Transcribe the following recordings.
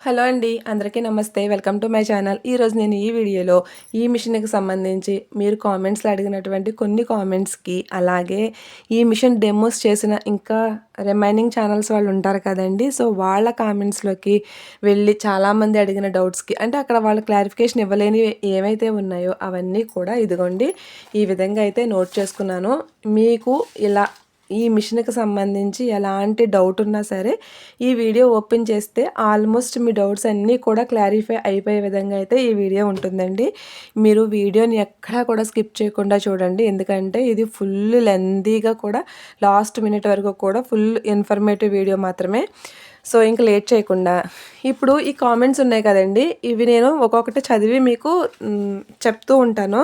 Hello అండి, అందరికీ నమస్తే. Welcome to my channel. ఈరోజు నేను ఈ వీడియోలో ఈ మిషన్కి సంబంధించి మీరు కామెంట్స్లో అడిగినటువంటి కొన్ని కామెంట్స్కి, అలాగే ఈ మిషన్ డెమోస్ చేసిన ఇంకా రిమైనింగ్ ఛానల్స్ వాళ్ళు ఉంటారు కదండి. సో వాళ్ళ కామెంట్స్లోకి వెళ్ళి చాలామంది అడిగిన డౌట్స్కి, అంటే అక్కడ వాళ్ళు క్లారిఫికేషన్ ఇవ్వలేనివి ఏవైతే ఉన్నాయో అవన్నీ కూడా ఇదిగోండి ఈ విధంగా అయితే నోట్ చేసుకున్నాను. మీకు ఇలా ఈ మిషన్కి సంబంధించి ఎలాంటి డౌట్ ఉన్నా సరే ఈ వీడియో ఓపెన్ చేస్తే ఆల్మోస్ట్ మీ డౌట్స్ అన్నీ కూడా క్లారిఫై అయిపోయే విధంగా అయితే ఈ వీడియో ఉంటుందండి. మీరు వీడియోని ఎక్కడా కూడా స్కిప్ చేయకుండా చూడండి, ఎందుకంటే ఇది ఫుల్ లెందీగా కూడా లాస్ట్ మినిట్ వరకు కూడా ఫుల్ ఇన్ఫర్మేటివ్ వీడియో మాత్రమే. సో ఇంక లేట్ చేయకుండా ఇప్పుడు ఈ కామెంట్స్ ఉన్నాయి కదండి, ఇవి నేను ఒక్కొక్కటి చదివి మీకు చెప్తూ ఉంటాను.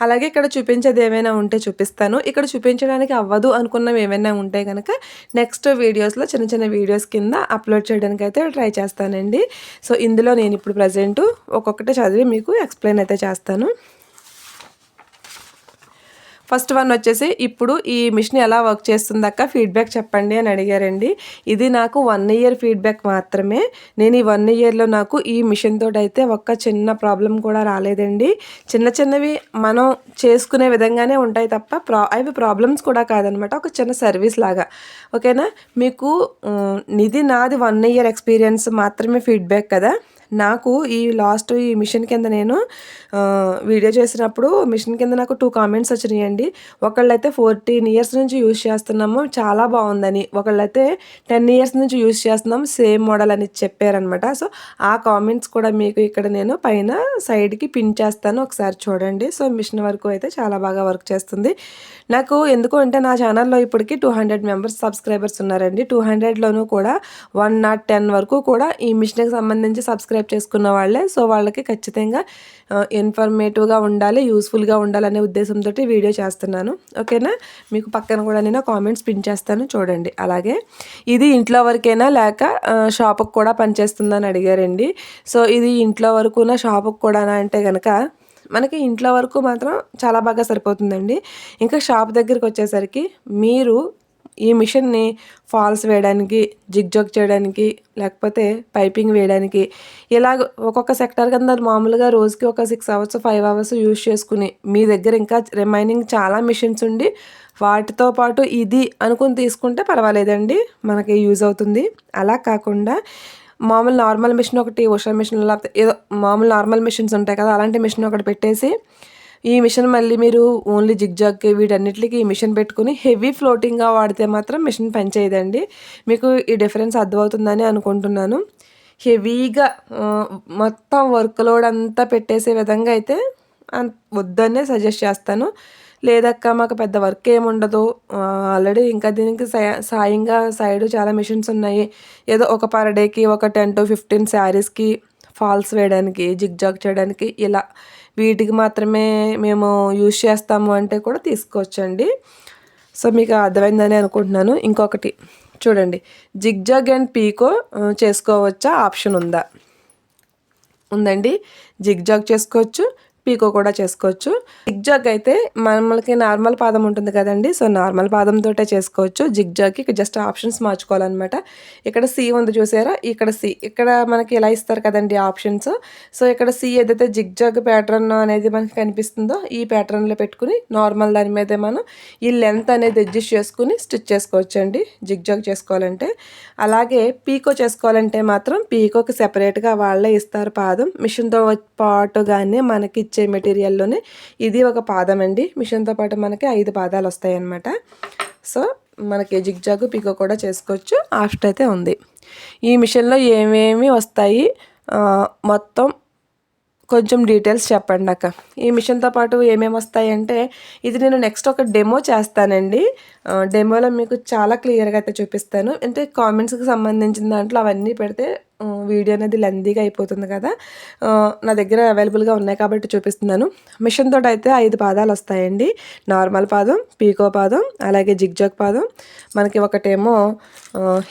అలాగే ఇక్కడ చూపించేది ఏమైనా ఉంటే చూపిస్తాను. ఇక్కడ చూపించడానికి అవ్వదు అనుకున్నవి ఏమైనా ఉంటే కనుక నెక్స్ట్ వీడియోస్లో చిన్న చిన్న వీడియోస్ కింద అప్లోడ్ చేయడానికి అయితే ట్రై చేస్తానండి. సో ఇందులో నేను ఇప్పుడు ప్రజెంట్ ఒక్కొక్కటి చదివి మీకు ఎక్స్ప్లెయిన్ అయితే చేస్తాను. ఫస్ట్ వన్ వచ్చేసి, ఇప్పుడు ఈ మిషన్ ఎలా వర్క్ చేస్తుందక్క ఫీడ్బ్యాక్ చెప్పండి అని అడిగారండి. ఇది నాకు 1 ఇయర్ ఫీడ్బ్యాక్ మాత్రమే. నేను ఈ 1 ఇయర్లో నాకు ఈ మిషన్ తోటి అయితే ఒక్క చిన్న ప్రాబ్లం కూడా రాలేదండి. చిన్న చిన్నవి మనం చేసుకునే విధంగానే ఉంటాయి తప్ప అవి ప్రాబ్లమ్స్ కూడా కాదనమాట. ఒక చిన్న సర్వీస్ లాగా, ఓకేనా. మీకు ఇది నాది 1 ఇయర్ ఎక్స్పీరియన్స్ మాత్రమే ఫీడ్బ్యాక్ కదా. నాకు ఈ మిషన్ కింద నేను వీడియో చేసినప్పుడు మిషన్ కింద నాకు 2 కామెంట్స్ వచ్చినాయండి. ఒకళ్ళైతే 14 ఇయర్స్ నుంచి యూజ్ చేస్తున్నాము, చాలా బాగుందని. ఒకళ్ళైతే 10 ఇయర్స్ నుంచి యూజ్ చేస్తున్నాము, సేమ్ మోడల్ అని చెప్పారనమాట. సో ఆ కామెంట్స్ కూడా మీకు ఇక్కడ నేను పైన సైడ్కి పిన్ చేస్తాను, ఒకసారి చూడండి. సో మిషన్ వరకు అయితే చాలా బాగా వర్క్ చేస్తుంది. నాకు ఎందుకు అంటే నా ఛానల్లో ఇప్పటికి 200 మెంబర్స్ సబ్స్క్రైబర్స్ ఉన్నారండి. 200లోనూ కూడా 110 వరకు కూడా ఈ మిషన్కి సంబంధించి సబ్స్క్రైబ్ చేసుకున్న వాళ్ళే. సో వాళ్ళకి ఖచ్చితంగా ఇన్ఫర్మేటివ్గా ఉండాలి, యూస్ఫుల్గా ఉండాలనే ఉద్దేశంతో వీడియో చేస్తున్నాను, ఓకేనా. మీకు పక్కన కూడా నేను కామెంట్స్ పిన్ చేస్తాను, చూడండి. అలాగే ఇది ఇంట్లో వరకైనా లేక షాపుకి కూడా పనిచేస్తుందని అడిగారండి. సో ఇది ఇంట్లో వరకునా షాపుకి కూడా అంటే కనుక మనకి ఇంట్లో వరకు మాత్రం చాలా బాగా సరిపోతుందండి. ఇంకా షాప్ దగ్గరికి వచ్చేసరికి మీరు ఈ మిషన్ని ఫాల్స్ వేయడానికి, జిగ్జాగ్ చేయడానికి, లేకపోతే పైపింగ్ వేయడానికి, ఇలాగ ఒక్కొక్క సెక్టార్ కింద మామూలుగా రోజుకి ఒక 6 అవర్స్ 5 అవర్స్ యూజ్ చేసుకుని, మీ దగ్గర ఇంకా రిమైనింగ్ చాలా మిషన్స్ ఉండి వాటితో పాటు ఇది అనుకుని తీసుకుంటే పర్వాలేదండి, మనకి యూజ్ అవుతుంది. అలా కాకుండా మామూలు నార్మల్ మిషన్ ఒకటి, ఉషా మిషన్, లేకపోతే ఏదో మామూలు నార్మల్ మిషన్స్ ఉంటాయి కదా, అలాంటి మిషన్ ఒకటి పెట్టేసి ఈ మిషన్ మళ్ళీ మీరు ఓన్లీ జిగ్జాగ్కి వీటన్నిటికి ఈ మిషన్ పెట్టుకుని హెవీ ఫ్లోటింగ్గా వాడితే మాత్రం మిషన్ పనిచేయదండి. మీకు ఈ డిఫరెన్స్ అర్థమవుతుందని అనుకుంటున్నాను. హెవీగా మొత్తం వర్క్ లోడ్ అంతా పెట్టేసే విధంగా అయితే వద్దనే సజెస్ట్ చేస్తాను. లేదక్క మాకు పెద్ద వర్క్ ఏముండదు, ఆల్రెడీ ఇంకా దీనికి సాయంగా సైడ్ చాలా మిషన్స్ ఉన్నాయి, ఏదో ఒక పర్ డేకి ఒక 10 to 15 శారీస్కి ఫాల్స్ వేయడానికి, జిగ్జాగ్ చేయడానికి, ఇలా వీటికి మాత్రమే మేము యూజ్ చేస్తాము అంటే కూడా తీసుకోవచ్చండి. సో మీకు అర్థమైందని అనుకుంటున్నాను. ఇంకొకటి చూడండి, జిగ్జాగ్ అండ్ పీకో చేసుకోవచ్చా ఆప్షన్ ఉందండి. జిగ్జాగ్ చేసుకోవచ్చు, పీకో కూడా చేసుకోవచ్చు. జిగ్జాగ్ అయితే మనకి నార్మల్ పాదం ఉంటుంది కదండి, సో నార్మల్ పాదంతో చేసుకోవచ్చు. జిగ్జాగ్కి జస్ట్ ఆప్షన్స్ మార్చుకోవాలన్నమాట. ఇక్కడ సి ఉంది చూసారా, ఇక్కడ సి, ఇక్కడ మనకి ఇలా ఇస్తారు కదండి ఆప్షన్స్. సో ఇక్కడ సి ఏదైతే జిగ్జాగ్ ప్యాటర్న్ అనేది మనకి కనిపిస్తుందో ఈ ప్యాటర్న్లో పెట్టుకుని నార్మల్ దాని మీద మనం ఈ లెంత్ అనేది అడ్జస్ట్ చేసుకుని స్టిచ్ చేసుకోవచ్చండి జిగ్జాగ్ చేసుకోవాలంటే. అలాగే పీకో చేసుకోవాలంటే మాత్రం పీకోకి సెపరేట్గా వాళ్ళే ఇస్తారు పాదం. మిషన్తో పాటుగానే మనకి ఇచ్చే మెటీరియల్లోనే ఇది ఒక పాదం అండి. మిషన్తో పాటు మనకి 5 పాదాలు వస్తాయి అన్నమాట. సో మనకి జిగ్జాగ్ పీకో కూడా చేసుకోవచ్చు, ఆప్షన్ అయితే ఉంది. ఈ మిషన్లో ఏమేమి వస్తాయి మొత్తం కొంచెం డీటెయిల్స్ చెప్పండి అక్క. ఈ మిషన్తో పాటు ఏమేమి వస్తాయంటే, ఇది నేను నెక్స్ట్ ఒక డెమో చేస్తానండి. డెమోలో మీకు చాలా క్లియర్గా అయితే చూపిస్తాను. అంటే కామెంట్స్కి సంబంధించిన దాంట్లో అవన్నీ పెడితే వీడియో అనేది లెందీగా అయిపోతుంది కదా. నా దగ్గర అవైలబుల్గా ఉన్నాయి కాబట్టి చూపిస్తున్నాను. మిషన్ తోటి అయితే 5 పాదాలు వస్తాయండి. నార్మల్ పాదం, పీకో పాదం, అలాగే జిగ్జాగ్ పాదం. మనకి ఒకటేమో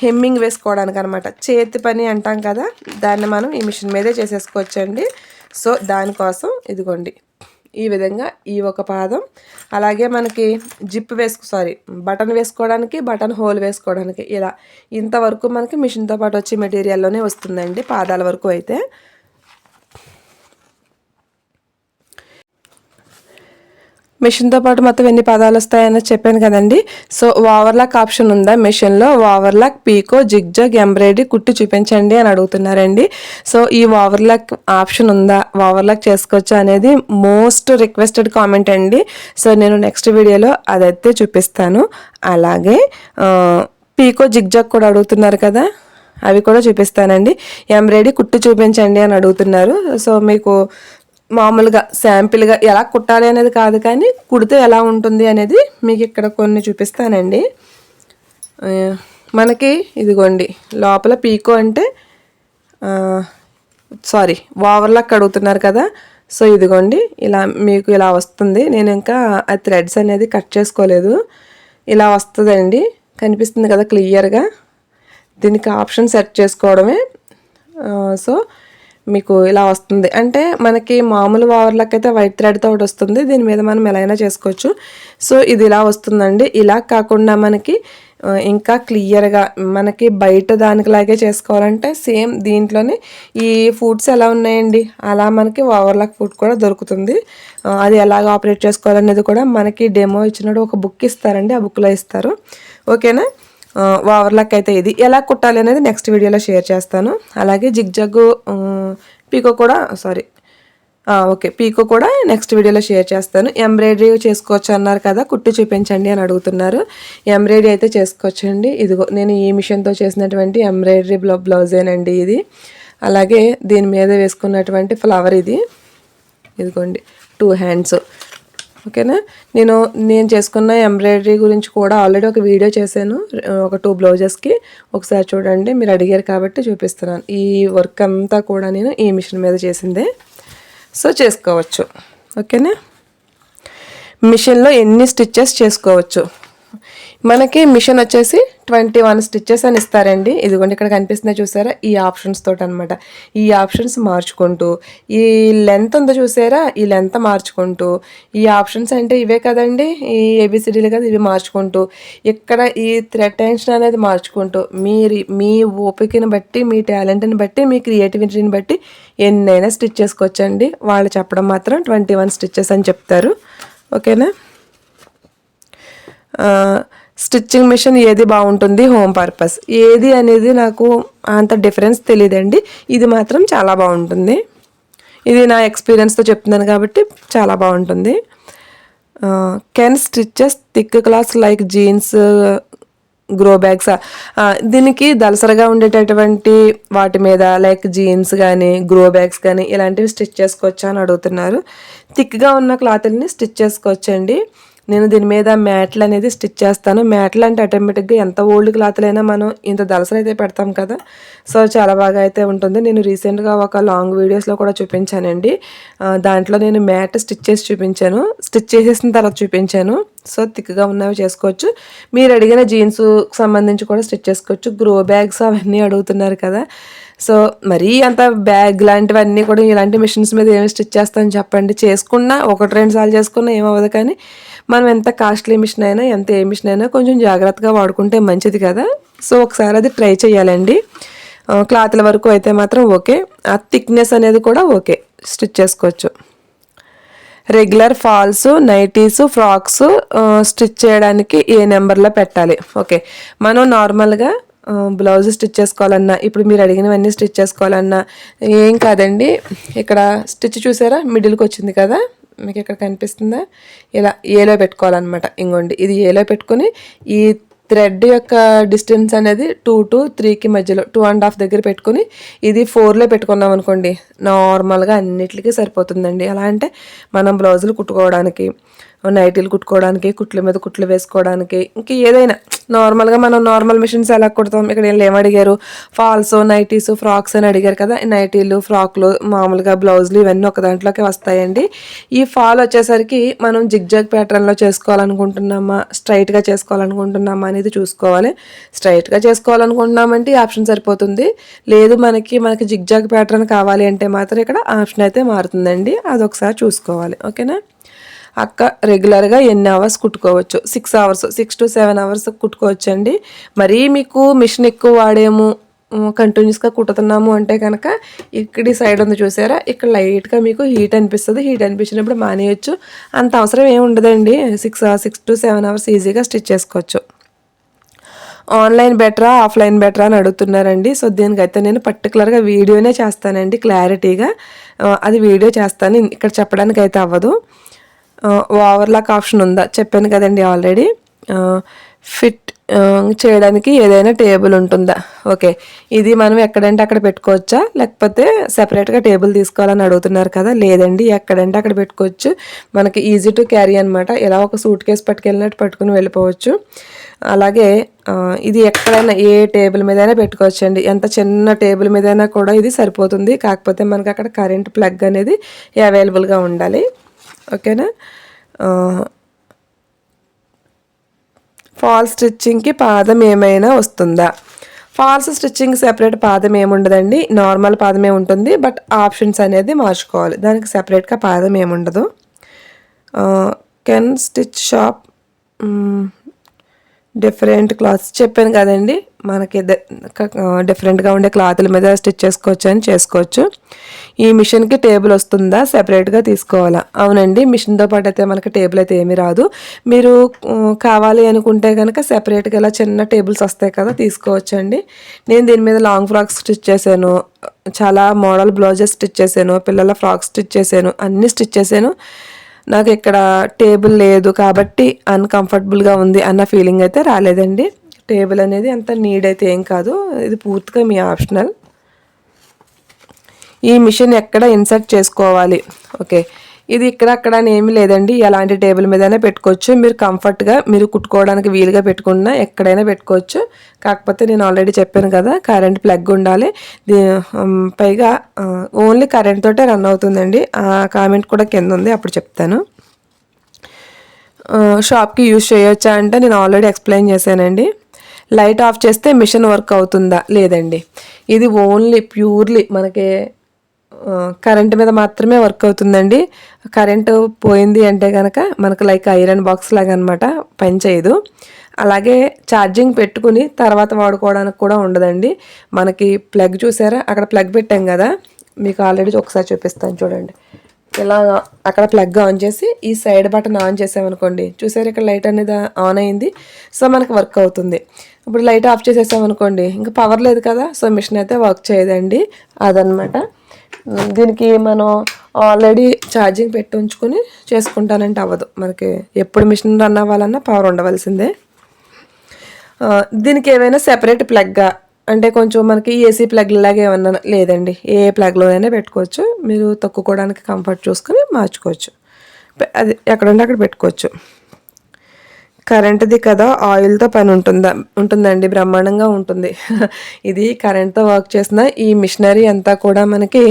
హెమ్మింగ్ వేసుకోవడానికి అనమాట, చేతి పని అంటాం కదా, దాన్ని మనం ఈ మిషన్ మీదే చేసేసుకోవచ్చండి. సో దానికోసం ఇదిగోండి ఈ విధంగా ఈ ఒక పాదం, అలాగే మనకి జిప్ బటన్ వేసుకోవడానికి, బటన్ హోల్ వేసుకోవడానికి ఇలా ఇంతవరకు మనకి మిషన్తో పాటు వచ్చే మెటీరియల్లోనే వస్తుందండి పాదాల వరకు అయితే. మిషన్తో పాటు మొత్తం ఎన్ని పదాలు వస్తాయని చెప్పాను కదండి. సో ఓవర్లాక్ ఆప్షన్ ఉందా మిషన్లో? ఓవర్లాక్, పీకో, జిగ్జాగ్, ఎంబ్రాయిడరీ కుట్టి చూపించండి అని అడుగుతున్నారండి. సో ఈ ఓవర్లాక్ ఆప్షన్ ఉందా, ఓవర్లాక్ చేసుకోవచ్చా అనేది మోస్ట్ రిక్వెస్టెడ్ కామెంట్ అండి. సో నేను నెక్స్ట్ వీడియోలో అదైతే చూపిస్తాను. అలాగే పీకో, జిగ్జాగ్ కూడా అడుగుతున్నారు కదా, అవి కూడా చూపిస్తానండి. ఎంబ్రాయిడరీ కుట్టి చూపించండి అని అడుగుతున్నారు. సో మీకు మామూలుగా శాంపిల్గా ఎలా కుట్టాలి అనేది కాదు, కానీ కుడితే ఎలా ఉంటుంది అనేది మీకు ఇక్కడ కొన్ని చూపిస్తానండి. మనకి ఇదిగోండి లోపల పీకో అంటే ఓవర్లాక్ అడుగుతున్నారు కదా. సో ఇదిగోండి ఇలా మీకు ఇలా వస్తుంది. నేను ఇంకా ఆ థ్రెడ్స్ అనేది కట్ చేసుకోలేదు. ఇలా వస్తుందండి, కనిపిస్తుంది కదా క్లియర్గా. దీనికి ఆప్షన్ సెట్ చేసుకోవడమే. సో మీకు ఇలా వస్తుంది. అంటే మనకి మామూలు ఓవర్లాక్ అయితే వైట్ థ్రెడ్తో ఒకటి వస్తుంది, దీని మీద మనం ఎలా అయినా చేసుకోవచ్చు. సో ఇది ఇలా వస్తుందండి. ఇలా కాకుండా మనకి ఇంకా క్లియర్గా మనకి బయట దానికిలాగే చేసుకోవాలంటే సేమ్ దీంట్లోనే ఈ ఫుడ్స్ ఎలా ఉన్నాయండి అలా మనకి ఓవర్లాక్ ఫుడ్ కూడా దొరుకుతుంది. అది ఎలాగ ఆపరేట్ చేసుకోవాలనేది కూడా మనకి డెమో ఇచ్చినప్పుడు ఒక బుక్ ఇస్తారండి, ఆ బుక్లో ఇస్తారు. ఓకేనా. ఓవర్లాక్ అయితే ఇది ఎలా కుట్టాలి అనేది నెక్స్ట్ వీడియోలో షేర్ చేస్తాను. అలాగే జిగ్జాగ్, పీకో కూడా పీకో కూడా నెక్స్ట్ వీడియోలో షేర్ చేస్తాను. ఎంబ్రాయిడరీ చేసుకోవచ్చు అన్నారు కదా, కుట్టి చూపించండి అని అడుగుతున్నారు. ఎంబ్రాయిడరీ అయితే చేసుకోవచ్చండి. ఇదిగో నేను ఈ మిషన్తో చేసినటువంటి ఎంబ్రాయిడరీ బ్లౌజేనండి ఇది. అలాగే దీని మీద వేసుకున్నటువంటి ఫ్లవర్ ఇదిగోండి 2 హ్యాండ్స్. ఓకేనా. నేను చేసుకున్న ఎంబ్రాయిడరీ గురించి కూడా ఆల్రెడీ ఒక వీడియో చేశాను, ఒక 2 బ్లౌజెస్కి. ఒకసారి చూడండి, మీరు అడిగారు కాబట్టి చూపిస్తున్నాను. ఈ వర్క్ అంతా కూడా నేను ఈ మిషన్ మీద చేసిందే. సో చేసుకోవచ్చు. ఓకేనా. మిషన్లో ఎన్ని స్టిచ్చెస్ చేసుకోవచ్చు. మనకి మిషన్ వచ్చేసి 21 స్టిచ్చెస్ అని ఇస్తారండి. ఇదిగోండి ఇక్కడ కనిపిస్తుందో చూసారా, ఈ ఆప్షన్స్ తోటి అనమాట. ఈ ఆప్షన్స్ మార్చుకుంటూ, ఈ లెంత్ ఉందో చూసారా, ఈ లెంత్ మార్చుకుంటూ, ఈ ఆప్షన్స్ అంటే ఇవే కదండి, ఈ ఏబిసిడీలు కదా, ఇవి మార్చుకుంటూ, ఇక్కడ ఈ థ్రెడ్ టెన్షన్ అనేది మార్చుకుంటూ, మీ ఓపికని బట్టి, మీ టాలెంట్ని బట్టి, మీ క్రియేటివిటీని బట్టి ఎన్నైనా స్టిచ్ చేసుకోవచ్చండి. వాళ్ళు చెప్పడం మాత్రం 21 స్టిచ్చెస్ అని చెప్తారు. ఓకేనా. స్టిచ్చింగ్ మిషన్ ఏది బాగుంటుంది, హోమ్ పర్పస్ ఏది అనేది నాకు అంత డిఫరెన్స్ తెలియదండి. ఇది మాత్రం చాలా బాగుంటుంది. ఇది నా ఎక్స్పీరియన్స్తో చెప్తున్నాను కాబట్టి చాలా బాగుంటుంది. Can stitches thick clothes like jeans, grow bags. దీనికి దలసరగా ఉండేటటువంటి వాటి మీద లైక్ జీన్స్ కానీ, గ్రో బ్యాగ్స్ కానీ ఇలాంటివి స్టిచ్ చేసుకోవచ్చా అని అడుగుతున్నారు. థిక్గా ఉన్న క్లాత్ని స్టిచ్ చేసుకోవచ్చండి. నేను దీని మీద మ్యాట్లు అనేది స్టిచ్ చేస్తాను. మ్యాట్లు అంటే ఆటోమేటిక్గా ఎంత ఓల్డ్ క్లాత్లైనా మనం ఇంత దలసలు అయితే పెడతాం కదా. సో చాలా బాగా అయితే ఉంటుంది. నేను రీసెంట్గా ఒక లాంగ్ వీడియోస్లో కూడా చూపించానండి. దాంట్లో నేను మ్యాట్ స్టిచ్ చేసి చూపించాను, స్టిచ్ చేసేసిన తర్వాత చూపించాను. సో థిక్గా ఉన్నవి చేసుకోవచ్చు. మీరు అడిగిన జీన్స్ సంబంధించి కూడా స్టిచ్ చేసుకోవచ్చు. గ్రో బ్యాగ్స్ అవన్నీ అడుగుతున్నారు కదా. సో మరీ అంత బ్యాగ్ లాంటివన్నీ కూడా ఇలాంటి మిషన్స్ మీద ఏమి స్టిచ్ చేస్తాను చెప్పండి. చేసుకున్నా 1-2 సార్లు చేసుకున్నా ఏమవ్వదు, కానీ మనం ఎంత కాస్ట్లీ మిషన్ అయినా, ఎంత ఏ మిషన్ అయినా కొంచెం జాగ్రత్తగా వాడుకుంటే మంచిది కదా. సో ఒకసారి అది ట్రై చేయాలండి. క్లాత్ల వరకు అయితే మాత్రం ఓకే. ఆ థిక్నెస్ అనేది కూడా ఓకే, స్టిచ్ చేసుకోవచ్చు. Regular falls, nighties, frocks stitch చేయడానికి ఏ నెంబర్లో పెట్టాలి. ఓకే, మనం నార్మల్గా బ్లౌజ్ స్టిచ్ చేసుకోవాలన్నా, ఇప్పుడు మీరు అడిగినవన్నీ స్టిచ్ చేసుకోవాలన్నా ఏం కాదండి. ఇక్కడ స్టిచ్ చూసారా, మిడిల్కి వచ్చింది కదా, మీకు ఇక్కడ కనిపిస్తుందా, ఇలా ఏలో పెట్టుకోవాలన్నమాట. ఇంకోండి ఇది ఏలో పెట్టుకొని ఈ థ్రెడ్ యొక్క డిస్టెన్స్ అనేది 2 to 3కి మధ్యలో 2.5 దగ్గర పెట్టుకొని ఇది 4లో పెట్టుకున్నాం అనుకోండి, నార్మల్గా అన్నిటికీ సరిపోతుందండి. ఎలా అంటే మనం బ్లౌజులు కుట్టుకోవడానికి, నైటీలు కుట్టుకోవడానికి, కుట్ల మీద కుట్లు వేసుకోవడానికి, ఇంక ఏదైనా నార్మల్గా మనం నార్మల్ మిషన్స్ ఎలా కుడతాం. ఇక్కడ వీళ్ళు ఏమడిగారు, ఫాల్స్, నైటీస్, ఫ్రాక్స్ అని అడిగారు కదా. నైటీలు, ఫ్రాక్లు, మామూలుగా బ్లౌజులు ఇవన్నీ ఒక దాంట్లోకి వస్తాయండి. ఈ ఫాల్ వచ్చేసరికి మనం జిగ్జాగ్ ప్యాటర్న్లో చేసుకోవాలనుకుంటున్నామా, స్ట్రైట్గా చేసుకోవాలనుకుంటున్నామా అనేది చూసుకోవాలి. స్ట్రైట్గా చేసుకోవాలనుకుంటున్నామంటే ఈ ఆప్షన్ సరిపోతుంది. లేదు మనకి జిగ్జాగ్ ప్యాటర్న్ కావాలి అంటే మాత్రం ఇక్కడ ఆప్షన్ అయితే మారుతుందండి. అదొకసారి చూసుకోవాలి. ఓకేనా. అక్క రెగ్యులర్గా ఎన్ని అవర్స్ కుట్టుకోవచ్చు? 6 అవర్స్, 6 to 7 అవర్స్ కుట్టుకోవచ్చు అండి. మరీ మీకు మిషన్ ఎక్కువ వాడేము, కంటిన్యూస్గా కుట్టుతున్నాము అంటే కనుక ఇక్కడి సైడ్ ఉంది చూసారా, ఇక్కడ లైట్గా మీకు హీట్ అనిపిస్తుంది. హీట్ అనిపించినప్పుడు మానేయచ్చు. అంత అవసరం ఏమి ఉండదండి. 6 to 7 అవర్స్ ఈజీగా స్టిచ్ చేసుకోవచ్చు. ఆన్లైన్ బెటరా, ఆఫ్లైన్ బెటరా అని అడుగుతున్నారండి. సో దీనికైతే నేను పర్టికులర్గా వీడియోనే చేస్తానండి, క్లారిటీగా అది వీడియో చేస్తాను. ఇక్కడ చెప్పడానికి అయితే అవ్వదు. ఓవర్లాక్ ఆప్షన్ ఉందా? చెప్పాను కదండి ఆల్రెడీ. ఫిట్ చేయడానికి ఏదైనా టేబుల్ ఉంటుందా? ఓకే, ఇది మనం ఎక్కడంటే అక్కడ పెట్టుకోవచ్చా, లేకపోతే సెపరేట్గా టేబుల్ తీసుకోవాలని అడుగుతున్నారు కదా. లేదండి, ఎక్కడంటే అక్కడ పెట్టుకోవచ్చు. మనకి ఈజీ టు క్యారీ అనమాట. ఇలా ఒక సూట్ కేసు పట్టుకెళ్ళినట్టు పట్టుకుని వెళ్ళిపోవచ్చు. అలాగే ఇది ఎక్కడైనా ఏ టేబుల్ మీదైనా పెట్టుకోవచ్చు అండి. ఎంత చిన్న టేబుల్ మీదైనా కూడా ఇది సరిపోతుంది. కాకపోతే మనకి అక్కడ కరెంట్ ప్లగ్ అనేది అవైలబుల్గా ఉండాలి. ఓకేనా. ఫాల్స్ స్టిచ్చింగ్కి పాదం ఏమైనా వస్తుందా? ఫాల్స్ స్టిచ్చింగ్ సెపరేట్ పాదం ఏముండదండి, నార్మల్ పాదమే ఉంటుంది. బట్ ఆప్షన్స్ అనేది మార్చుకోవాలి, దానికి సెపరేట్గా పాదం ఏముండదు. Can stitch shop different clothes చెప్పాను కదండి. మనకి డిఫరెంట్గా ఉండే క్లాతుల మీద స్టిచ్ చేసుకోవచ్చు అని చేసుకోవచ్చు. ఈ మిషన్కి టేబుల్ వస్తుందా, సెపరేట్గా తీసుకోవాలా? అవునండి, మిషన్తో పాటు అయితే మనకి టేబుల్ అయితే ఏమీ రాదు. మీరు కావాలి అనుకుంటే కనుక సెపరేట్గా ఇలా చిన్న టేబుల్స్ వస్తాయి కదా, తీసుకోవచ్చు అండి. నేను దీని మీద లాంగ్ ఫ్రాక్స్ స్టిచ్ చేశాను, చాలా మోడల్ బ్లౌజెస్ స్టిచ్ చేశాను, పిల్లల ఫ్రాక్స్ స్టిచ్ చేశాను, అన్నీ స్టిచ్ చేశాను. నాకు ఇక్కడ టేబుల్ లేదు కాబట్టి అన్కంఫర్టబుల్గా ఉంది అన్న ఫీలింగ్ అయితే రాలేదండి. టేబుల్ అనేది అంత నీడ్ అయితే ఏం కాదు, ఇది పూర్తిగా మీ ఆప్షనల్. ఈ మిషన్ ఎక్కడ ఇన్సర్ట్ చేసుకోవాలి? ఓకే, ఇది ఇక్కడ అక్కడ అని ఏమీ లేదండి. ఎలాంటి టేబుల్ మీదైనా పెట్టుకోవచ్చు. మీరు కంఫర్ట్గా మీరు కుట్టుకోవడానికి వీలుగా పెట్టుకున్నా ఎక్కడైనా పెట్టుకోవచ్చు. కాకపోతే నేను ఆల్రెడీ చెప్పాను కదా, కరెంట్ ప్లగ్ ఉండాలి. పైగా ఓన్లీ కరెంట్ తోటే రన్ అవుతుందండి. ఆ కామెంట్ కూడా కింద ఉంది, అప్పుడు చెప్తాను. షాప్కి యూజ్ చేయొచ్చా అంటే నేను ఆల్రెడీ ఎక్స్ప్లెయిన్ చేశానండి. లైట్ ఆఫ్ చేస్తే మిషన్ వర్క్ అవుతుందా? లేదండి, ఇది ఓన్లీ ప్యూర్లీ మనకి కరెంట్ మీద మాత్రమే వర్క్ అవుతుందండి. కరెంటు పోయింది అంటే కనుక మనకు లైక్ ఐరన్ బాక్స్ లాగా అనమాట, పని చేయదు. అలాగే ఛార్జింగ్ పెట్టుకుని తర్వాత వాడుకోవడానికి కూడా ఉండదండి. మనకి ప్లగ్ చూసారా, అక్కడ ప్లగ్ పెట్టాం కదా, మీకు ఆల్రెడీ ఒకసారి చూపిస్తాను చూడండి. ఇలా అక్కడ ప్లగ్ ఆన్ చేసి ఈ సైడ్ బటన్ ఆన్ చేసామనుకోండి, చూసారు ఇక్కడ లైట్ అనేది ఆన్ అయింది. సో మనకు వర్క్ అవుతుంది. ఇప్పుడు లైట్ ఆఫ్ చేసేసామనుకోండి, ఇంకా పవర్ లేదు కదా, సో మిషన్ అయితే వర్క్ చేయదండి. అదనమాట. దీనికి మనం ఆల్రెడీ ఛార్జింగ్ పెట్టి ఉంచుకొని చేసుకుంటానంటే అవ్వదు. మనకి ఎప్పుడు మిషన్ రన్ అవ్వాలన్నా పవర్ ఉండవలసిందే. దీనికి ఏమైనా సెపరేట్ ప్లగ్గా అంటే కొంచెం మనకి ఏసీ ప్లగ్ లాగా ఏమన్నా లేదండి, ఏ ప్లగ్లోనైనా పెట్టుకోవచ్చు. మీరు తొక్కుకోవడానికి కంఫర్ట్ చూసుకొని మార్చుకోవచ్చు. అది ఎక్కడుంటే అక్కడ పెట్టుకోవచ్చు. కరెంట్ది కదా, ఆయిల్తో పని ఉంటుందండి, బ్రహ్మాండంగా ఉంటుంది. ఇది కరెంట్తో వర్క్ చేసిన ఈ మిషనరీ అంతా కూడా మనకి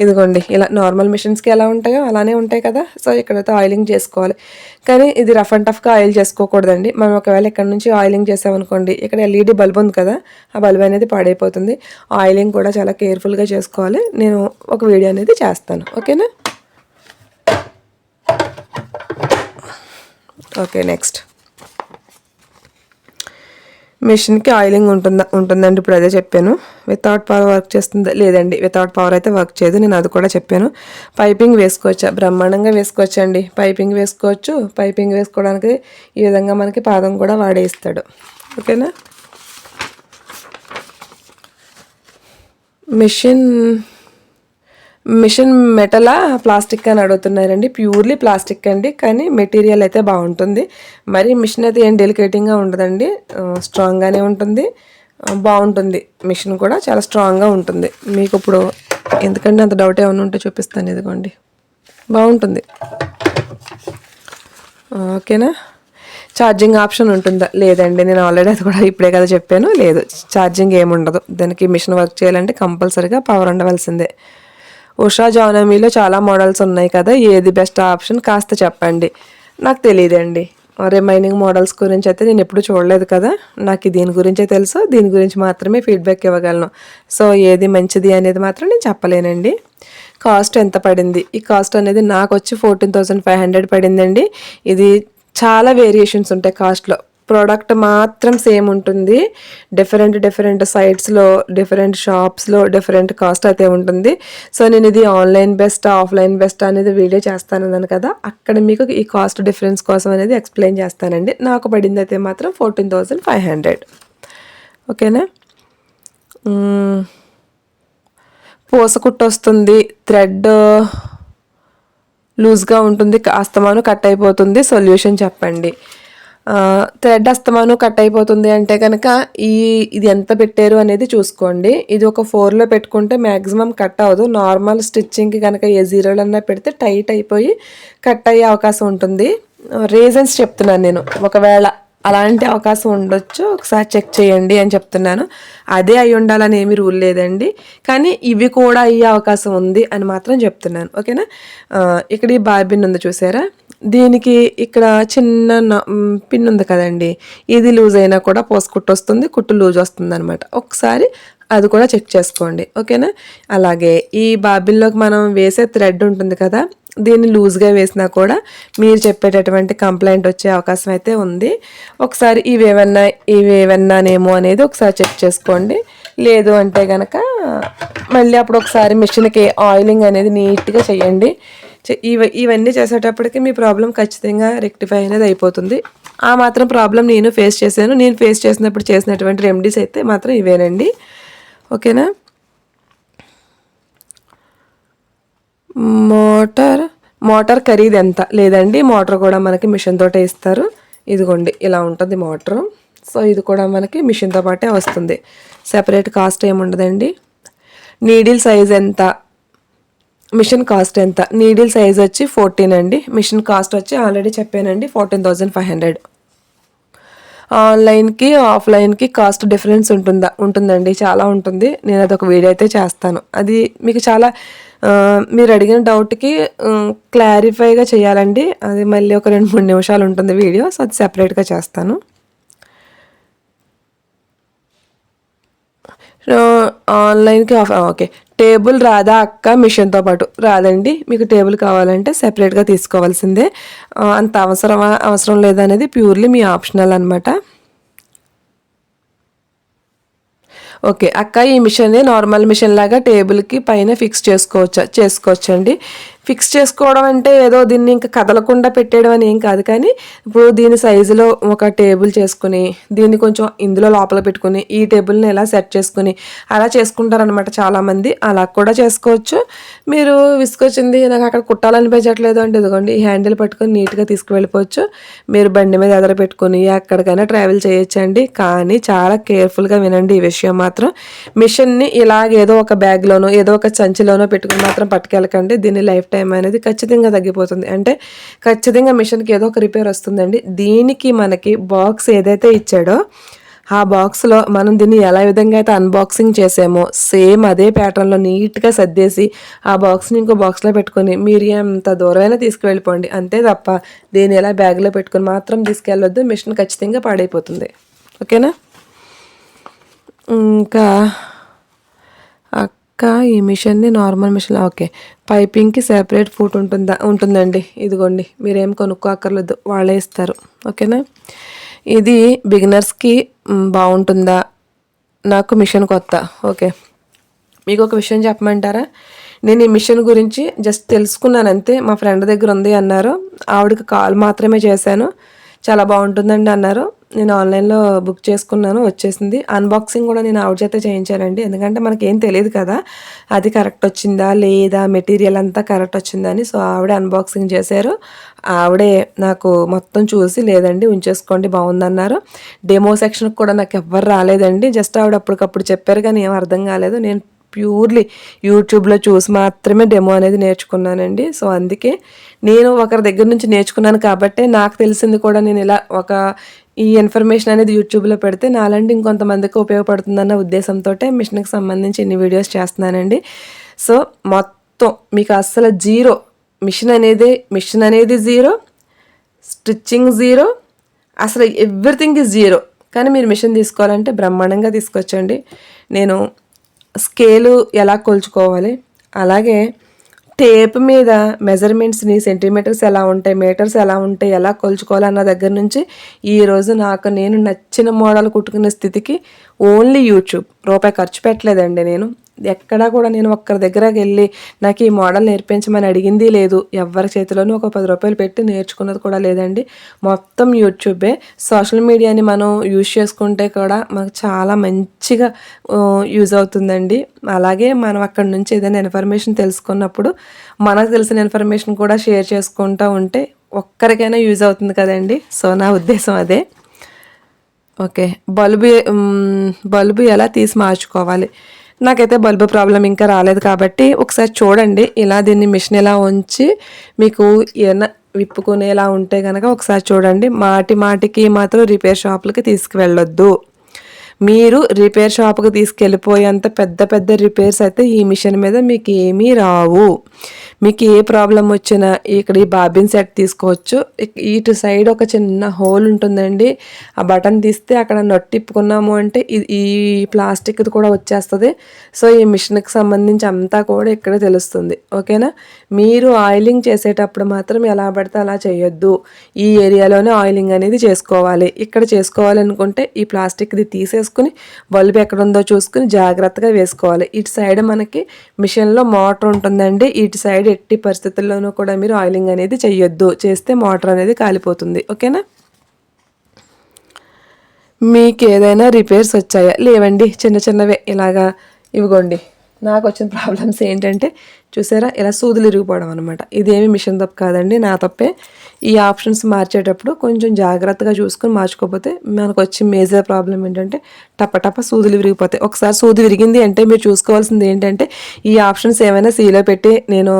ఇదిగోండి ఇలా నార్మల్ మిషన్స్కి ఎలా ఉంటాయో అలానే ఉంటాయి కదా. సో ఇక్కడైతే ఆయిలింగ్ చేసుకోవాలి, కానీ ఇది రఫ్ అండ్ టఫ్గా ఆయిల్ చేసుకోకూడదండి. మనం ఒకవేళ ఇక్కడ నుంచి ఆయిలింగ్ చేసామనుకోండి, ఇక్కడ ఎల్ఈడి బల్బ్ ఉంది కదా, ఆ బల్బ్ అనేది పాడైపోతుంది. ఆయిలింగ్ కూడా చాలా కేర్ఫుల్గా చేసుకోవాలి. నేను ఒక వీడియో అనేది చేస్తాను. ఓకేనా. ఓకే, నెక్స్ట్ మిషన్కి ఆయిలింగ్ ఉంటుందండి. ఇప్పుడు అదే చెప్పాను. వితౌట్ పవర్ వర్క్ చేస్తుందా? లేదండి, వితౌట్ పవర్ అయితే వర్క్ చేయదు. నేను అది కూడా చెప్పాను. పైపింగ్ వేసుకోవచ్చా? బ్రహ్మాండంగా వేసుకోవచ్చండి. పైపింగ్ వేసుకోవచ్చు. పైపింగ్ వేసుకోవడానికి ఈ విధంగా మనకి పాదం కూడా వాడేస్తాడు. ఓకేనా. మిషన్ మెటలా ప్లాస్టిక్ అని అడుగుతున్నారండి. ప్యూర్లీ ప్లాస్టిక్ అండి, కానీ మెటీరియల్ అయితే బాగుంటుంది. మరి మిషన్ అయితే ఏం డెలికేటింగ్గా ఉండదండి, స్ట్రాంగ్గానే ఉంటుంది, బాగుంటుంది. మిషన్ కూడా చాలా స్ట్రాంగ్గా ఉంటుంది. మీకు ఇప్పుడు ఎందుకంటే అంత డౌట్ ఏమైనా ఉంటే చూపిస్తాను. ఇదిగోండి, బాగుంటుంది. ఓకేనా. ఛార్జింగ్ ఆప్షన్ ఉంటుందా? లేదండి, నేను ఆల్రెడీ అది కూడా ఇప్పుడే కదా చెప్పాను. లేదు, ఛార్జింగ్ ఏముండదు దానికి. మిషన్ వర్క్ చేయాలంటే కంపల్సరీగా పవర్ ఉండవలసిందే. ఉషా జానమీలో చాలా మోడల్స్ ఉన్నాయి కదా, ఏది బెస్ట్ ఆప్షన్ కాస్త చెప్పండి. నాకు తెలియదండి, రిమైనింగ్ మోడల్స్ గురించి అయితే నేను ఎప్పుడు చూడలేదు కదా. నాకు దీని గురించే తెలుసు, దీని గురించి మాత్రమే ఫీడ్బ్యాక్ ఇవ్వగలను. సో ఏది మంచిది అనేది మాత్రం నేను చెప్పలేనండి. కాస్ట్ ఎంత పడింది? ఈ కాస్ట్ అనేది నాకు వచ్చి 14,500 పడిందండి. ఇది చాలా వేరియేషన్స్ ఉంటాయి కాస్ట్లో. ప్రోడక్ట్ మాత్రం సేమ్ ఉంటుంది, డిఫరెంట్ సైట్స్లో, డిఫరెంట్ షాప్స్లో డిఫరెంట్ కాస్ట్ అయితే ఉంటుంది. సో నేను ఇది ఆన్లైన్ బెస్ట్, ఆఫ్లైన్ బెస్ట్ అనేది వీడియో చేస్తానన్నాను కదా, అక్కడ మీకు ఈ కాస్ట్ డిఫరెన్స్ కోసం అనేది ఎక్స్ప్లెయిన్ చేస్తానండి. నాకు పడింది అయితే మాత్రం 14,500. ఓకేనా. పూసకుట్టు వస్తుంది, థ్రెడ్ లూజ్గా ఉంటుంది, అస్తమాను కట్ అయిపోతుంది, సొల్యూషన్ చెప్పండి. థ్రెడ్ అస్తమాను కట్ అయిపోతుంది అంటే కనుక ఇది ఎంత పెట్టారు అనేది చూసుకోండి. ఇది ఒక 4లో పెట్టుకుంటే మ్యాక్సిమం కట్ అవ్వదు. నార్మల్ స్టిచ్చింగ్కి కనుక ఏ 0లన్నా పెడితే టైట్ అయిపోయి కట్ అయ్యే అవకాశం ఉంటుంది. రీజన్స్ చెప్తున్నాను నేను, ఒకవేళ అలాంటి అవకాశం ఉండొచ్చు, ఒకసారి చెక్ చేయండి అని చెప్తున్నాను. అదే అయి ఉండాలని ఏమీ రూల్ లేదండి, కానీ ఇవి కూడా అయ్యే అవకాశం ఉంది అని మాత్రం చెప్తున్నాను. ఓకేనా. ఇక్కడ ఈ బార్బిన్ ఉంది చూసారా, దీనికి ఇక్కడ చిన్న పిన్ ఉంది కదండి, ఇది లూజ్ అయినా కూడా పోసుకుట్టు వస్తుంది, కుట్టు లూజ్ వస్తుంది అనమాట. ఒకసారి అది కూడా చెక్ చేసుకోండి. ఓకేనా. అలాగే ఈ బార్బిన్లోకి మనం వేసే థ్రెడ్ ఉంటుంది కదా, దీన్ని లూజ్గా వేసినా కూడా మీరు చెప్పేటటువంటి కంప్లైంట్ వచ్చే అవకాశం అయితే ఉంది. ఒకసారి ఇవేవన్నానేమో అనేది ఒకసారి చెక్ చేసుకోండి. లేదు అంటే కనుక మళ్ళీ అప్పుడు ఒకసారి మిషన్కి ఆయిలింగ్ అనేది నీట్గా చేయండి. ఇవన్నీ చేసేటప్పటికి మీ ప్రాబ్లం ఖచ్చితంగా రెక్టిఫై అనేది అయిపోతుంది. ఆ మాత్రం ప్రాబ్లం నేను ఫేస్ చేశాను. నేను ఫేస్ చేసినప్పుడు చేసినటువంటి రెమెడీస్ అయితే మాత్రం ఇవేనండి. ఓకేనా. మోటార్ ఖరీదు ఎంత? లేదండి, మోటార్ కూడా మనకి మిషన్ తోటే ఇస్తారు. ఇదిగోండి ఇలా ఉంటుంది మోటారు. సో ఇది కూడా మనకి మిషన్తో పాటే వస్తుంది, సెపరేట్ కాస్ట్ ఏముండదండి. నీడిల్ సైజ్ ఎంత? మిషన్ కాస్ట్ ఎంత? నీడిల్ సైజ్ వచ్చి 14 అండి, మిషన్ కాస్ట్ వచ్చి ఆల్రెడీ చెప్పానండి 14,500. ఆన్లైన్కి ఆఫ్లైన్కి కాస్ట్ డిఫరెన్స్ ఉంటుందండి, చాలా ఉంటుంది. నేను అదొక వీడియో అయితే చేస్తాను. అది మీకు చాలా మీరు అడిగిన డౌట్కి క్లారిఫైగా చేయాలండి. అది మళ్ళీ ఒక 2-3 నిమిషాలు ఉంటుంది వీడియో. సో అది సెపరేట్గా చేస్తాను. ఆన్లైన్కి ఓకే. టేబుల్ రాదా అక్క మిషన్తో పాటు? రాదండి, మీకు టేబుల్ కావాలంటే సెపరేట్గా తీసుకోవాల్సిందే. అంత అవసరం లేదనేది ప్యూర్లీ మీ ఆప్షనల్ అనమాట. ఓకే అక్క, ఈ మిషన్ నార్మల్ మిషన్ లాగా టేబుల్కి పైన ఫిక్స్ చేసుకోవచ్చండి. ఫిక్స్ చేసుకోవడం అంటే ఏదో దీన్ని ఇంకా కదలకుండా పెట్టేయడం అని ఏం కాదు, కానీ ఇప్పుడు దీని సైజులో ఒక టేబుల్ చేసుకుని దీన్ని కొంచెం ఇందులో లోపల పెట్టుకుని ఈ టేబుల్ని ఎలా సెట్ చేసుకుని అలా చేసుకుంటారనమాట చాలామంది. అలా కూడా చేసుకోవచ్చు. మీరు విసుకొచ్చింది నాకు అక్కడ కుట్టాలనిపించట్లేదు అంటే ఇదిగోండి ఈ హ్యాండిల్ పట్టుకొని నీట్గా తీసుకువెళ్ళిపోవచ్చు. మీరు బండి మీద ఎదర పెట్టుకుని ఎక్కడికైనా ట్రావెల్ చేయొచ్చండి. కానీ చాలా కేర్ఫుల్గా వినండి ఈ విషయం మాత్రం. మిషన్ని ఇలాగేదో ఒక బ్యాగ్లోనో ఏదో ఒక సంచిలోనో పెట్టుకుని మాత్రం పట్టుకెళ్ళకండి. దీన్ని లైఫ్ టైం అనేది ఖచ్చితంగా తగ్గిపోతుంది. అంటే ఖచ్చితంగా మిషన్కి ఏదో ఒక రిపేర్ వస్తుందండి. దీనికి మనకి బాక్స్ ఏదైతే ఇచ్చాడో ఆ బాక్స్లో మనం దీన్ని ఎలా విధంగా అయితే అన్బాక్సింగ్ చేసామో సేమ్ అదే ప్యాటర్న్లో నీట్గా సర్దేసి ఆ బాక్స్ని ఇంకో బాక్స్లో పెట్టుకొని మీరు ఎంత దూరమైనా తీసుకువెళ్ళిపోండి. అంతే తప్ప దీన్ని ఎలా బ్యాగ్లో పెట్టుకొని మాత్రం తీసుకెళ్ళొద్దు, మిషన్ ఖచ్చితంగా పాడైపోతుంది. ఓకేనా. ఇంకా ఈ మిషన్ని నార్మల్ మిషన్ ఓకే పైపింగ్కి సెపరేట్ ఫుట్ ఉంటుందండి. ఇదిగోండి మీరేం కొనుక్కోక్కర్లేదు, వాళ్ళే ఇస్తారు. ఓకేనా. ఇది బిగినర్స్కి బాగుంటుందా? నాకు మిషన్ కొత్త. ఓకే, మీకు ఒక విషయం చెప్పమంటారా? నేను ఈ మిషన్ గురించి జస్ట్ తెలుసుకున్నాను అంతే. మా ఫ్రెండ్ దగ్గర ఉంది అన్నారు, ఆవిడకి కాల్ మాత్రమే చేశాను. చాలా బాగుంటుందండి అన్నారు. నేను ఆన్లైన్లో బుక్ చేసుకున్నాను, వచ్చేసింది. అన్బాక్సింగ్ కూడా నేను ఆవిడ చేత చేయించానండి, ఎందుకంటే మనకేం తెలియదు కదా అది కరెక్ట్ వచ్చిందా లేదా, మెటీరియల్ అంతా కరెక్ట్ వచ్చిందని. సో ఆవిడే అన్బాక్సింగ్ చేశారు. ఆవిడే నాకు మొత్తం చూసి లేదండి ఉంచేసుకోండి బాగుందన్నారు. డెమో సెక్షన్కి కూడా నాకు ఎవ్వరు రాలేదండి, జస్ట్ ఆవిడ అప్పటికప్పుడు చెప్పారు కానీ ఏం అర్థం కాలేదు. నేను ప్యూర్లీ యూట్యూబ్లో చూసి మాత్రమే డెమో అనేది నేర్చుకున్నానండి. సో అందుకే నేను ఒకరి దగ్గర నుంచి నేర్చుకున్నాను కాబట్టే నాకు తెలిసింది కూడా నేను ఇలా ఈ ఇన్ఫర్మేషన్ అనేది యూట్యూబ్లో పెడితే నాలాంటి ఇంకొంతమందికి ఉపయోగపడుతుందన్న ఉద్దేశంతో మిషన్కి సంబంధించి ఇన్ని వీడియోస్ చేస్తున్నానండి. సో మొత్తం మీకు అస్సలు జీరో, మిషన్ అనేది జీరో, స్టిచ్చింగ్ జీరో, అసలు ఎవ్రీథింగ్ ఈజ్ జీరో. కానీ మీరు మిషన్ తీసుకోవాలంటే బ్రహ్మాండంగా తీసుకొచ్చండి. నేను స్కేలు ఎలా కొలుచుకోవాలి, అలాగే టేప్ మీద మెజర్మెంట్స్ని సెంటీమీటర్స్ ఎలా ఉంటాయి, మీటర్స్ ఎలా ఉంటాయి, ఎలా కొలుచుకోవాలి అన్న దగ్గర నుంచి ఈరోజు నేను నచ్చిన మోడల్ కుట్టుకునే స్థితికి ఓన్లీ యూట్యూబ్. రూపాయి ఖర్చు పెట్టలేదండి. నేను ఎక్కడా కూడా నేను ఒక్కరి దగ్గరకు వెళ్ళి నాకు ఈ మోడల్ నేర్పించమని అడిగింది లేదు. ఎవరి చేతిలోనూ ఒక 10 రూపాయలు పెట్టి నేర్చుకున్నది కూడా లేదండి. మొత్తం యూట్యూబే. సోషల్ మీడియాని మనం యూజ్ చేసుకుంటే కూడా మనకు చాలా మంచిగా యూజ్ అవుతుందండి. అలాగే మనం అక్కడి నుంచి ఏదైనా ఇన్ఫర్మేషన్ తెలుసుకున్నప్పుడు మనకు తెలిసిన ఇన్ఫర్మేషన్ కూడా షేర్ చేసుకుంటూ ఉంటే ఒక్కరికైనా యూజ్ అవుతుంది కదండి. సో నా ఉద్దేశం అదే. ఓకే, బల్బు ఎలా తీసి మార్చుకోవాలి. నాకైతే బల్బు ప్రాబ్లం ఇంకా రాలేదు కాబట్టి ఒకసారి చూడండి. ఇలా దీన్ని మిషన్ ఇలా ఉంచి మీకు ఏమైనా విప్పుకునేలా ఉంటే కనుక ఒకసారి చూడండి. మాటికి మాత్రం రిపేర్ షాపులకి తీసుకువెళ్ళొద్దు. మీరు రిపేర్ షాప్కి తీసుకెళ్ళిపోయేంత పెద్ద రిపేర్స్ అయితే ఈ మిషన్ మీద మీకు ఏమీ రావు. మీకు ఏ ప్రాబ్లం వచ్చినా ఇక్కడ ఈ బాబిన్ సెట్ తీసుకోవచ్చు. ఇటు సైడ్ ఒక చిన్న హోల్ ఉంటుందండి. ఆ బటన్ తీస్తే అక్కడ నొట్టిప్పుకున్నాము అంటే ఈ ప్లాస్టిక్ది కూడా వచ్చేస్తుంది. సో ఈ మిషన్కి సంబంధించి అంతా కూడా ఇక్కడే తెలుస్తుంది. ఓకేనా. మీరు ఆయిలింగ్ చేసేటప్పుడు మాత్రం ఎలా పడితే అలా చేయొద్దు. ఈ ఏరియాలోనే ఆయిలింగ్ అనేది చేసుకోవాలి. ఇక్కడ చేసుకోవాలనుకుంటే ఈ ప్లాస్టిక్ది తీసేసుకుని బల్బు ఎక్కడ ఉందో చూసుకుని జాగ్రత్తగా వేసుకోవాలి. ఇటు సైడ్ మనకి మిషన్లో మోటార్ ఉంటుందండి. ఇటు సైడ్ ఎట్టి పరిస్థితుల్లోనూ కూడా మీరు ఆయిలింగ్ అనేది చేయొద్దు. చేస్తే మోటార్ అనేది కాలిపోతుంది. ఓకేనా. మీకు ఏదైనా రిపేర్స్ వచ్చాయా? లేవండి, చిన్నవే. ఇలాగా ఇవిగోండి. నాకు వచ్చిన ప్రాబ్లమ్స్ ఏంటంటే చూసారా, ఇలా సూదులు ఇరిగిపోవడం అనమాట. ఇదేమి మిషన్ తప్పు కాదండి, నా తప్పే. ఈ ఆప్షన్స్ మార్చేటప్పుడు కొంచెం జాగ్రత్తగా చూసుకొని మార్చుకోకపోతే మనకు వచ్చే మేజర్ ప్రాబ్లం ఏంటంటే టప సూదులు విరిగిపోతాయి. ఒకసారి సూది విరిగింది అంటే మీరు చూసుకోవాల్సింది ఏంటంటే ఈ ఆప్షన్స్ ఏమైనా సీలో పెట్టి నేను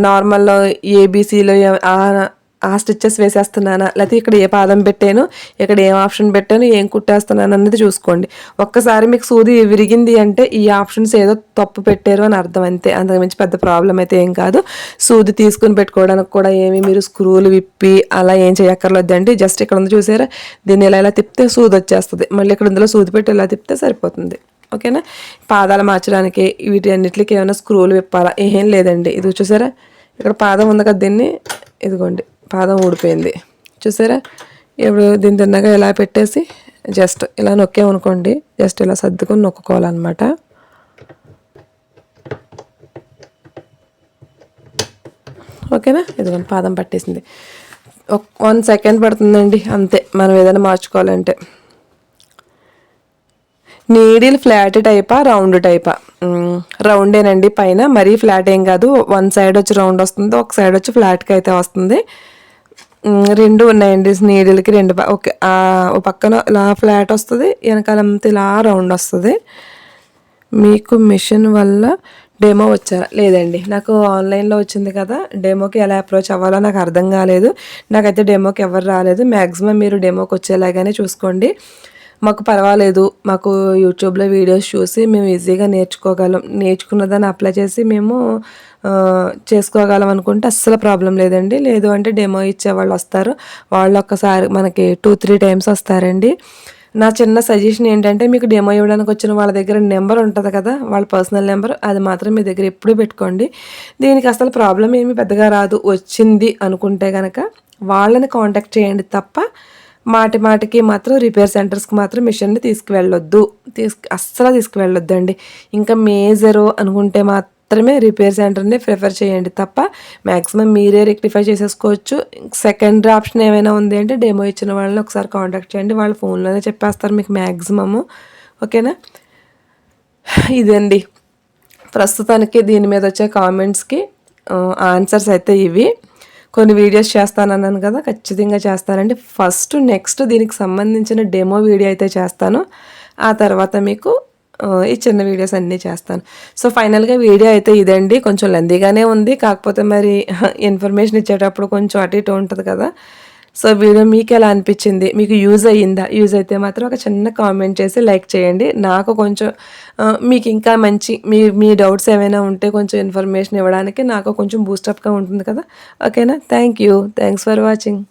నార్మల్లో ఏబీసీలో ఆ స్టిచ్చెస్ వేసేస్తున్నానా, లేకపోతే ఇక్కడ ఏ పాదం పెట్టాను, ఇక్కడ ఏం ఆప్షన్ పెట్టాను, ఏం కుట్టేస్తున్నాను అన్నది చూసుకోండి. ఒక్కసారి మీకు సూది విరిగింది అంటే ఈ ఆప్షన్స్ ఏదో తప్పు పెట్టారు అని అర్థం. అంతే, అంతకుమించి పెద్ద ప్రాబ్లం అయితే ఏం కాదు. సూది తీసుకుని పెట్టుకోవడానికి కూడా ఏమి మీరు స్క్రూలు విప్పి అలా ఏం చేయక్కర్లేదండి. జస్ట్ ఇక్కడ ఉంది చూసారా, దీన్ని ఇలా తిప్పితే సూది వచ్చేస్తుంది. మళ్ళీ ఇక్కడ ఇందులో సూది పెట్టి ఇలా తిప్పితే సరిపోతుంది. ఓకేనా. పాదాలు మార్చడానికి వీటి అన్నిటికి ఏమైనా స్క్రూలు విప్పాలా? ఏం లేదండి. ఇది చూసారా, ఇక్కడ పాదం ఉంది కదా, దీన్ని ఇదిగోండి పాదం ఊడిపోయింది చూసారా. ఇప్పుడు దీన్ని తిన్నగా ఇలా పెట్టేసి జస్ట్ ఇలా నొక్కేమనుకోండి, జస్ట్ ఇలా సర్దుకొని నొక్కుకోవాలన్నమాట. ఓకేనా. ఇదిగోండి పాదం పట్టేసింది. 1 సెకండ్ పడుతుందండి అంతే మనం ఏదైనా మార్చుకోవాలంటే. నీడిల్ ఫ్లాట్ టైపా రౌండ్ టైపా? రౌండేనండి పైన, మరీ ఫ్లాట్ ఏం కాదు. 1 సైడ్ వచ్చి రౌండ్ వస్తుంది, ఒక సైడ్ వచ్చి ఫ్లాట్గా అయితే వస్తుంది. 2 ఉన్నాయండి నీడిల్కి 2. ఓకే, ఒక పక్కన ఇలా ఫ్లాట్ వస్తుంది, వెనకాలంతా ఇలా రౌండ్ వస్తుంది. మీకు మిషన్ వల్ల డెమో వచ్చారా? లేదండి, నాకు ఆన్లైన్లో వచ్చింది కదా, డెమోకి ఎలా అప్రోచ్ అవ్వాలో నాకు అర్థం కాలేదు. నాకైతే డెమోకి ఎవరు రాలేదు. మ్యాక్సిమం మీరు డెమోకి వచ్చేలాగానే చూసుకోండి. మాకు పర్వాలేదు, మాకు యూట్యూబ్లో వీడియోస్ చూసి మేము ఈజీగా నేర్చుకున్న దాన్ని అప్లై చేసి మేము చేసుకోగలం అనుకుంటే అస్సలు ప్రాబ్లం లేదండి. లేదు అంటే డెమో ఇచ్చేవాళ్ళు వస్తారు, వాళ్ళు ఒక్కసారి మనకి 2-3 టైమ్స్ వస్తారండి. నా చిన్న సజెషన్ ఏంటంటే మీకు డెమో ఇవ్వడానికి వచ్చిన వాళ్ళ దగ్గర నెంబర్ ఉంటుంది కదా, వాళ్ళ పర్సనల్ నెంబర్, అది మాత్రం మీ దగ్గర ఎప్పుడూ పెట్టుకోండి. దీనికి అసలు ప్రాబ్లం ఏమీ పెద్దగా రాదు. వచ్చింది అనుకుంటే కనుక వాళ్ళని కాంటాక్ట్ చేయండి తప్ప మాటికి మాత్రం రిపేర్ సెంటర్స్కి మాత్రం మిషన్ని అస్సలు తీసుకువెళ్ళొద్దండి. ఇంకా మేజరు అనుకుంటే మాత్రమే రిపేర్ సెంటర్ని ప్రిఫర్ చేయండి తప్ప మ్యాక్సిమం మీరే రెక్టిఫై చేసేసుకోవచ్చు. సెకండ్ ఆప్షన్ ఏమైనా ఉంది అంటే డెమో ఇచ్చిన వాళ్ళని ఒకసారి కాంటాక్ట్ చేయండి, వాళ్ళ ఫోన్లోనే చెప్పేస్తారు మీకు మ్యాక్సిమము. ఓకేనా. ఇదండి ప్రస్తుతానికి దీని మీద వచ్చే కామెంట్స్కి ఆన్సర్స్ అయితే ఇవి. కొన్ని వీడియోస్ చేస్తానన్నాను కదా, ఖచ్చితంగా చేస్తానండి. నెక్స్ట్ దీనికి సంబంధించిన డెమో వీడియో అయితే చేస్తాను. ఆ తర్వాత మీకు ఈ చిన్న వీడియోస్ అన్నీ చేస్తాను. సో, ఫైనల్‌గా వీడియో అయితే ఇదండి. కొంచెం లెంతీగానే ఉంది. కాకపోతే మరి ఇన్ఫర్మేషన్ ఇచ్చేటప్పుడు కొంచెం అటు ఇటు ఉంటది కదా! సో, వీడియో మీకెలా అనిపిచ్చింది? మీకు యూజ్ అయ్యిందా? యూజ్ అయితే మాత్రం ఒక చిన్న కామెంట్ చేసి లైక్ చేయండి. నాకు కొంచెం మీకింకా మంచి మీ డౌట్స్ ఏమైనా ఉంటే కొంచెం ఇన్ఫర్మేషన్ ఇవ్వడానికి నాకు కొంచెం బూస్టప్‌గా ఉంటుంది కదా! ఓకేనా? Thank you. Thanks for watching.